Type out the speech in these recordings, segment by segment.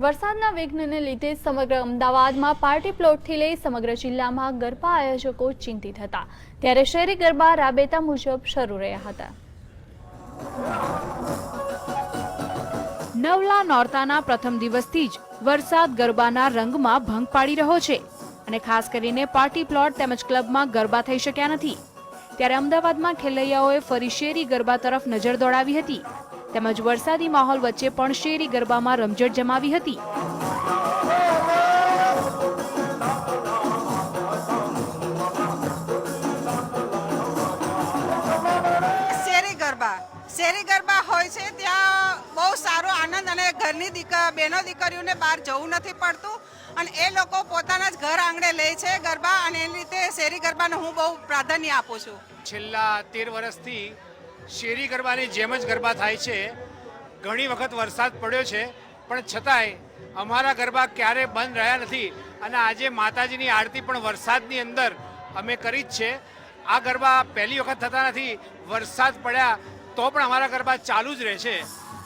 વરસાદના વિઘ્નને લીધે સમગ્ર અમદાવાદમાં પાર્ટી પ્લોટથી લઈ સમગ્ર જિલ્લામાં ગરબા આયોજકો ચિંતિત હતા, ત્યારે શહેરી ગરબા રાબેતા મુજબ શરૂ રહ્યા હતા. નવલા નોરતાના પ્રથમ દિવસથી જ વરસાદ ગરબાના રંગમાં ભંગ પાડી રહ્યો છે અને ખાસ કરીને પાર્ટી પ્લોટ તેમજ ક્લબમાં ગરબા થઈ શક્યા નથી. ત્યારે અમદાવાદમાં ખેલૈયાઓએ ફરી શેરી ગરબા તરફ નજર દોડાવી હતી તેમજ વરસાદી માહોલ વચ્ચે પણ શેરી ગરબામાં રમઝટ જમાવી હતી. શેરી ગરબા હોય છે ત્યાં બહુ સારો આનંદ અને ઘરની બહેનો દીકરીઓને બહાર જવું નથી પડતું અને એ લોકો પોતાના જ ઘર આંગણે લે છે ગરબા અને એ રીતે શેરી ગરબાને હું બહુ પ્રાધાન્ય આપું છું. છેલ્લા 13 વર્ષથી શેરી ગરબાની જેમ જ ગરબા થાય છે. ઘણી વખત વરસાદ પડ્યો છે પણ છતાંય અમારા ગરબા ક્યારે બંધ રહ્યા નથી અને આજે માતાજીની આરતી પણ વરસાદની અંદર અમે કરી જ છે. આ ગરબા પહેલી વખત થતા નથી, વરસાદ પડ્યા તો પણ અમારા ગરબા ચાલુ જ રહે છે.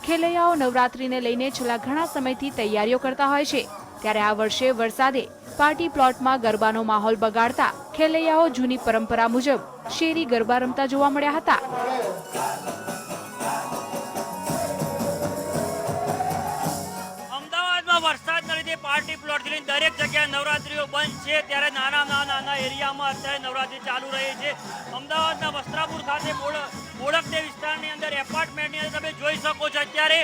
ખેલૈયાઓ નવરાત્રીને લઈને છેલ્લા ઘણા સમયથી તૈયારીઓ કરતા હોય છે, ત્યારે આ વર્ષે વરસાદે પાર્ટી પ્લોટમાં ગરબાનો માહોલ બગાડતા ખેલૈયાઓ જૂની પરંપરા મુજબ શેરી ગરબા રમતા જોવા મળ્યા હતા. વરસાદના લીધે પાર્ટી પ્લોટ થી દરેક જગ્યાએ નવરાત્રીઓ બંધ છે, ત્યારે નાના એરિયામાં અત્યારે નવરાત્રી ચાલુ રહી છે. અમદાવાદના વસ્ત્રાપુર ખાતે બોડકદે વિસ્તારની અંદર એપાર્ટમેન્ટની અંદર તમે જોઈ શકો છો અત્યારે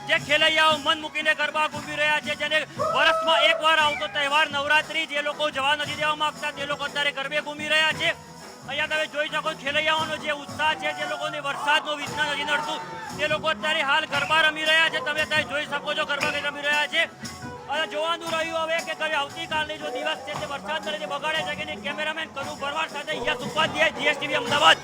જે ખેલૈયાઓ મન મૂકીને ગરબા ઘૂમી રહ્યા છે, જેને વર્ષમાં એકવાર આવતો તહેવાર નવરાત્રી જે લોકો જવા નથી દેવા માંગતા તે લોકો અત્યારે ગરબે ઘૂમી રહ્યા છે. અહીંયા તમે જોઈ શકો ખેલૈયાઓનો જે ઉત્સાહ છે, જે લોકોને વરસાદનો વિઘ્ન નથી નડતું તે લોકો અત્યારે હાલ ગરબા રમી રહ્યા છે. તમે અત્યારે જોઈ શકો છો ગરબા રમી રહ્યા છે અને જોવાનું રહ્યું હવે કે કઈ આવતીકાલની જો દિવસ છે તે વરસાદના લીધે બગાડે છે કે નહીં. કેમેરામેન કનુ ભરવાડ સાથે યશ ઉપાધ્યાય, GSTV અમદાવાદ.